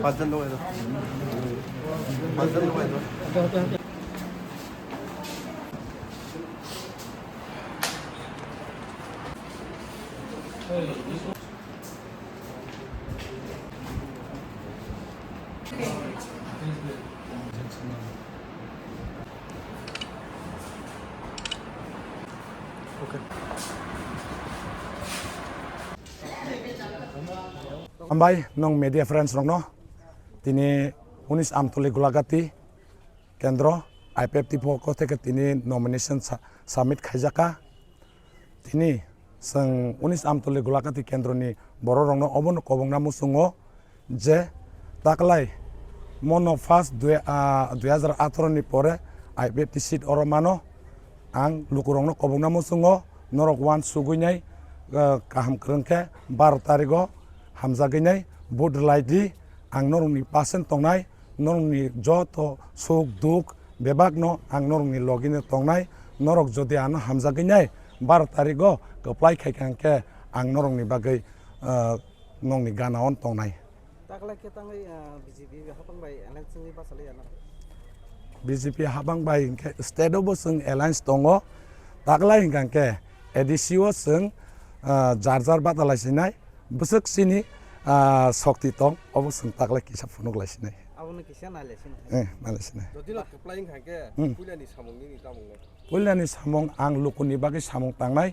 5জন লোক এলো 5জন লোক এলো Ambai nong media friends nong no tini unis Amtali Gulaghati Kendro IPFT poko থেকে tini nomination submit khaijaka tini sang unis Amtali Gulaghati Kendro ni boro rong no obon kobongna musungo je taklai mono first 2018 ni pore IPFT seat oromano ang lukurong no kobongna musungo norok wan sugunyai kaham krengke 12 tarigo hamzaginai bwlai di ang norongni pasen tongnai norongni joto suk duk bebagno ang norongni login tongnai norok jodi ano hamzaginai 12 tarigo apply khaikangke ang norongni bagai nongni ganaon tongnai takla ke tangai BJP habangbai alliance ni basali ana BJP habangbai state of sing alliance tongo takla hingangke edisio sing jar batalai sinai busuk sini Shakti tong অবশ্য তাকলে কিসা ফোনক লাইছিনাই আবুনো কিসা নাইলেছিন নাইলেছিনাই যদি না applying থাকে পুইলানি সামংনি নি তামংনে পুইলানি সামং আং লুকুনি বাকি সামং তাंनाय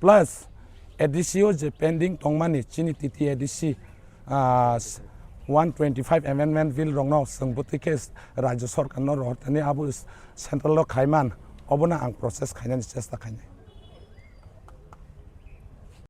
plus এডিসিও যে pending tongmani চিনি TT ADC 125 amendment bill rongno সংবুতিকে রাজ্য সরকার ন রহতানি আবু সেন্ট্রাল খাইমান অবনা আং প্রসেস খাইনানি চেষ্টা খাইনাই